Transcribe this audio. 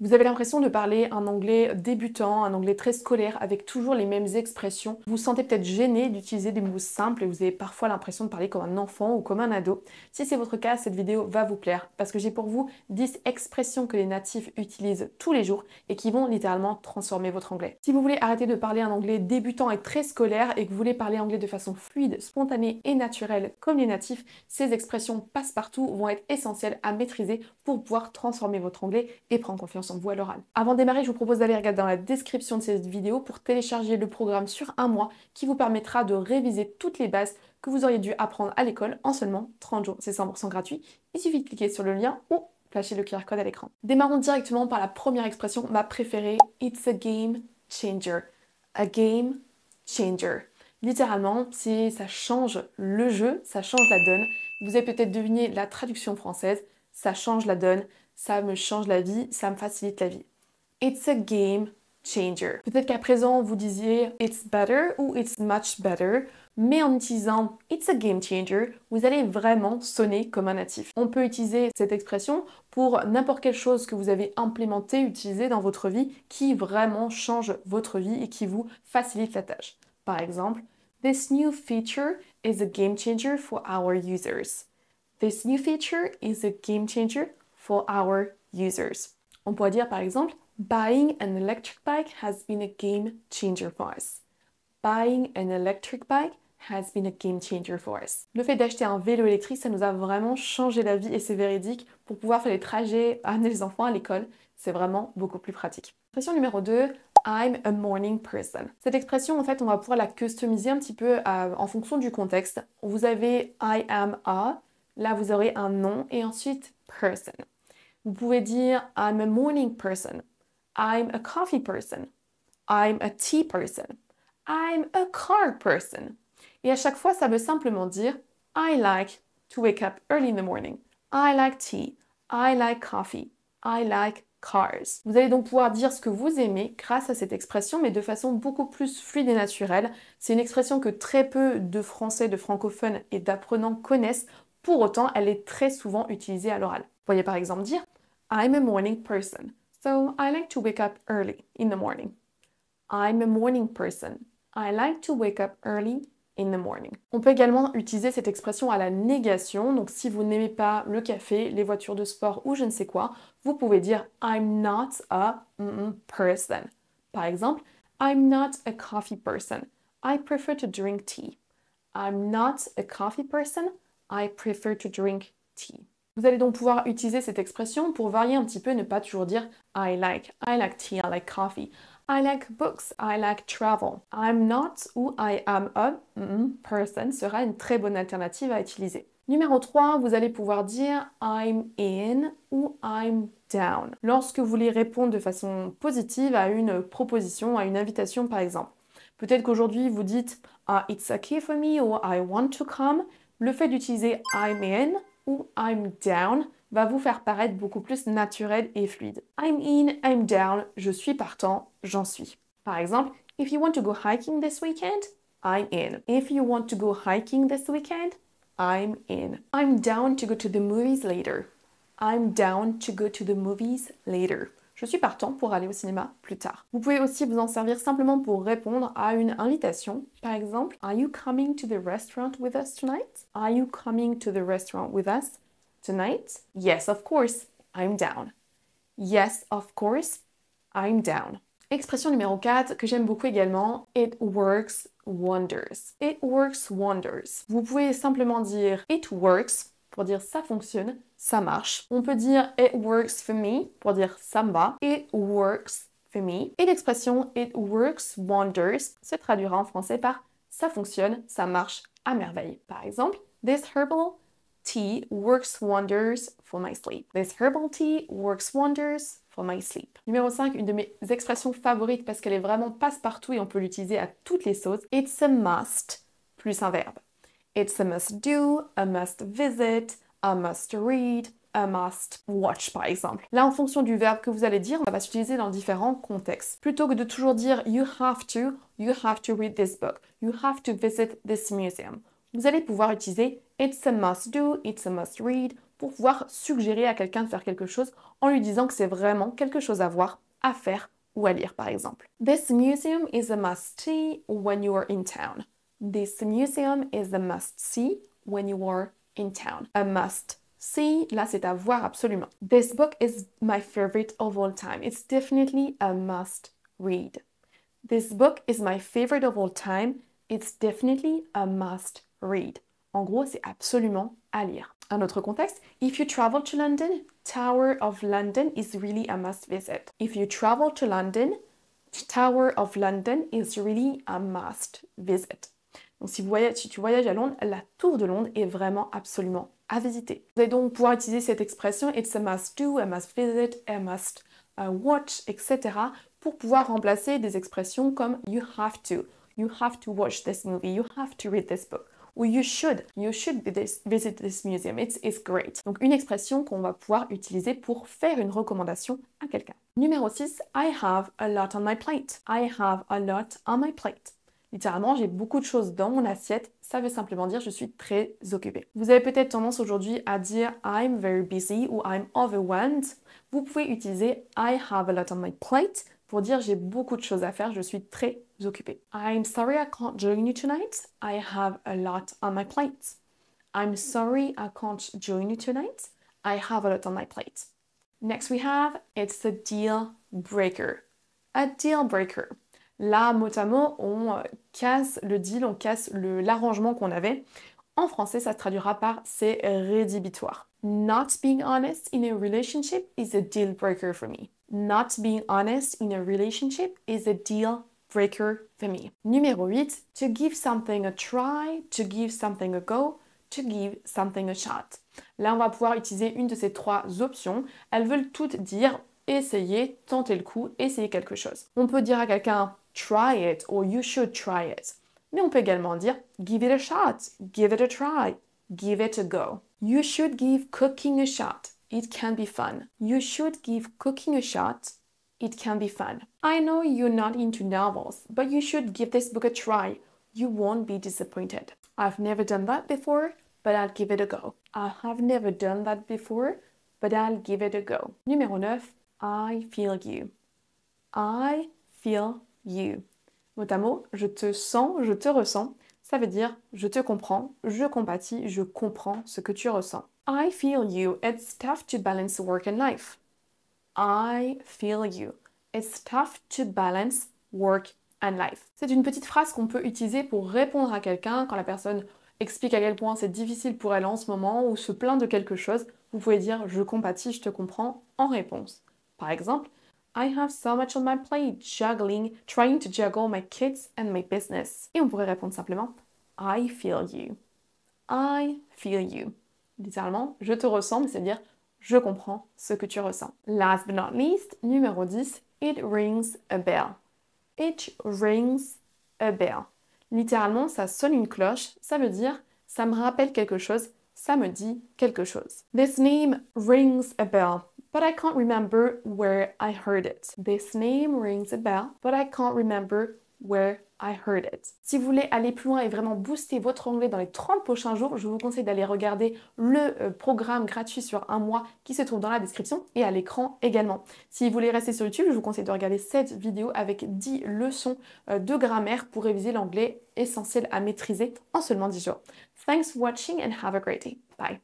Vous avez l'impression de parler un anglais débutant, un anglais très scolaire, avec toujours les mêmes expressions. Vous vous sentez peut-être gêné d'utiliser des mots simples et vous avez parfois l'impression de parler comme un enfant ou comme un ado. Si c'est votre cas, cette vidéo va vous plaire parce que j'ai pour vous 10 expressions que les natifs utilisent tous les jours et qui vont littéralement transformer votre anglais. Si vous voulez arrêter de parler un anglais débutant et très scolaire et que vous voulez parler anglais de façon fluide, spontanée et naturelle comme les natifs, ces expressions passe-partout vont être essentielles à maîtriser pour pouvoir transformer votre anglais et prendre confiance en vous à l'oral. Avant de démarrer, je vous propose d'aller regarder dans la description de cette vidéo pour télécharger le programme sur un mois qui vous permettra de réviser toutes les bases que vous auriez dû apprendre à l'école en seulement 30 jours. C'est 100% gratuit. Il suffit de cliquer sur le lien ou flasher le QR code à l'écran. Démarrons directement par la première expression, ma préférée, it's a game changer. A game changer. Littéralement, ça change le jeu, ça change la donne. Vous avez peut-être deviné la traduction française, ça change la donne, ça me change la vie, ça me facilite la vie. It's a game changer. Peut-être qu'à présent, vous disiez it's better ou it's much better, mais en utilisant it's a game changer, vous allez vraiment sonner comme un natif. On peut utiliser cette expression pour n'importe quelle chose que vous avez implémentée, utilisée dans votre vie, qui vraiment change votre vie et qui vous facilite la tâche. Par exemple, this new feature is a game changer for our users. This new feature is a game changer for our users. On pourrait dire par exemple, buying an electric bike has been a game changer for us. Buying an electric bike has been a game changer for us. Le fait d'acheter un vélo électrique, ça nous a vraiment changé la vie et c'est véridique. Pour pouvoir faire les trajets, amener les enfants à l'école, c'est vraiment beaucoup plus pratique. Expression numéro 2, I'm a morning person. Cette expression, en fait, on va pouvoir la customiser un petit peu en fonction du contexte. Vous avez I am a, là vous aurez un nom et ensuite person. Vous pouvez dire I'm a morning person, I'm a coffee person, I'm a tea person, I'm a car person. Et à chaque fois, ça veut simplement dire I like to wake up early in the morning, I like tea, I like coffee, I like cars. Vous allez donc pouvoir dire ce que vous aimez grâce à cette expression, mais de façon beaucoup plus fluide et naturelle. C'est une expression que très peu de Français, de francophones et d'apprenants connaissent. Pour autant, elle est très souvent utilisée à l'oral. Vous voyez par exemple dire I'm a morning person, so I like to wake up early in the morning. I'm a morning person. I like to wake up early in the morning. On peut également utiliser cette expression à la négation. Donc si vous n'aimez pas le café, les voitures de sport ou je ne sais quoi, vous pouvez dire I'm not a person. Par exemple, I'm not a coffee person. I prefer to drink tea. I'm not a coffee person. I prefer to drink tea. Vous allez donc pouvoir utiliser cette expression pour varier un petit peu, ne pas toujours dire I like tea, I like coffee. I like books, I like travel. I'm not ou I am a person sera une très bonne alternative à utiliser. Numéro 3, vous allez pouvoir dire I'm in ou I'm down. Lorsque vous voulez répondre de façon positive à une proposition, à une invitation par exemple. Peut-être qu'aujourd'hui vous dites it's okay for me ou I want to come. Le fait d'utiliser I'm in ou I'm down va vous faire paraître beaucoup plus naturel et fluide. I'm in, I'm down, je suis partant, j'en suis. Par exemple, if you want to go hiking this weekend, I'm in. If you want to go hiking this weekend, I'm in. I'm down to go to the movies later. I'm down to go to the movies later. Je suis partant pour aller au cinéma plus tard. Vous pouvez aussi vous en servir simplement pour répondre à une invitation. Par exemple, Are you coming to the restaurant with us tonight? Are you coming to the restaurant with us tonight? Yes, of course, I'm down. Yes, of course, I'm down. Expression numéro 4 que j'aime beaucoup également, it works wonders. It works wonders. Vous pouvez simplement dire it works pour dire ça fonctionne, ça marche. On peut dire it works for me pour dire ça me va. It works for me. Et l'expression it works wonders se traduira en français par ça fonctionne, ça marche à merveille. Par exemple, this herbal tea works wonders for my sleep. This herbal tea works wonders for my sleep. Numéro 5, une de mes expressions favorites parce qu'elle est vraiment passe-partout et on peut l'utiliser à toutes les sauces. It's a must plus un verbe. It's a must do, a must visit, a must read, a must watch par exemple. Là, en fonction du verbe que vous allez dire, on va s'utiliser dans différents contextes. Plutôt que de toujours dire you have to read this book, you have to visit this museum. Vous allez pouvoir utiliser it's a must do, it's a must read pour pouvoir suggérer à quelqu'un de faire quelque chose en lui disant que c'est vraiment quelque chose à voir, à faire ou à lire par exemple. This museum is a must-see when you are in town. This museum is a must-see when you are in town. A must-see, là c'est à voir absolument. This book is my favorite of all time. It's definitely a must-read. This book is my favorite of all time. It's definitely a must-read. En gros, c'est absolument à lire. Un autre contexte, if you travel to London, Tower of London is really a must visit. If you travel to London, Tower of London is really a must visit. Donc si tu voyages à Londres, la Tour de Londres est vraiment absolument à visiter. Vous allez donc pouvoir utiliser cette expression it's a must do, a must visit, a must watch, etc. pour pouvoir remplacer des expressions comme you have to watch this movie, you have to read this book. Ou you should visit this museum, it's great. Donc une expression qu'on va pouvoir utiliser pour faire une recommandation à quelqu'un. Numéro 6, I have a lot on my plate. I have a lot on my plate. Littéralement, j'ai beaucoup de choses dans mon assiette, ça veut simplement dire je suis très occupée. Vous avez peut-être tendance aujourd'hui à dire I'm very busy ou I'm overwhelmed. Vous pouvez utiliser I have a lot on my plate pour dire j'ai beaucoup de choses à faire, je suis très occupée. I'm sorry I can't join you tonight. I have a lot on my plate. I'm sorry I can't join you tonight. I have a lot on my plate. Next we have, it's a deal breaker. A deal breaker. Là, mot à mot, on casse le deal, on casse l'arrangement qu'on avait. En français, ça se traduira par c'est rédhibitoire. Not being honest in a relationship is a deal breaker for me. Not being honest in a relationship is a deal breaker for me. Numéro 8, to give something a try, to give something a go, to give something a shot. Là, on va pouvoir utiliser une de ces trois options. Elles veulent toutes dire essayer, tenter le coup, essayer quelque chose. On peut dire à quelqu'un try it or you should try it. Mais on peut également dire give it a shot, give it a try, give it a go. You should give cooking a shot. It can be fun. You should give cooking a shot. It can be fun. I know you're not into novels, but you should give this book a try. You won't be disappointed. I've never done that before, but I'll give it a go. I have never done that before, but I'll give it a go. Numéro 9, I feel you. I feel you. Mot à mot, je te sens, je te ressens. Ça veut dire je te comprends, je compatis, je comprends ce que tu ressens. I feel you. It's tough to balance work and life. I feel you. It's tough to balance work and life. C'est une petite phrase qu'on peut utiliser pour répondre à quelqu'un quand la personne explique à quel point c'est difficile pour elle en ce moment ou se plaint de quelque chose. Vous pouvez dire je compatis, je te comprends en réponse. Par exemple, I have so much on my plate, trying to juggle my kids and my business. Et on pourrait répondre simplement I feel you. I feel you. Littéralement, je te ressens, mais c'est-à-dire je comprends ce que tu ressens. Last but not least, numéro 10, it rings a bell. It rings a bell. Littéralement, ça sonne une cloche, ça veut dire ça me rappelle quelque chose, ça me dit quelque chose. This name rings a bell, but I can't remember where I heard it. This name rings a bell, but I can't remember where I heard it. Si vous voulez aller plus loin et vraiment booster votre anglais dans les 30 prochains jours, je vous conseille d'aller regarder le programme gratuit sur un mois qui se trouve dans la description et à l'écran également. Si vous voulez rester sur YouTube, je vous conseille de regarder cette vidéo avec 10 leçons de grammaire pour réviser l'anglais essentiel à maîtriser en seulement 10 jours. Thanks for watching and have a great day. Bye.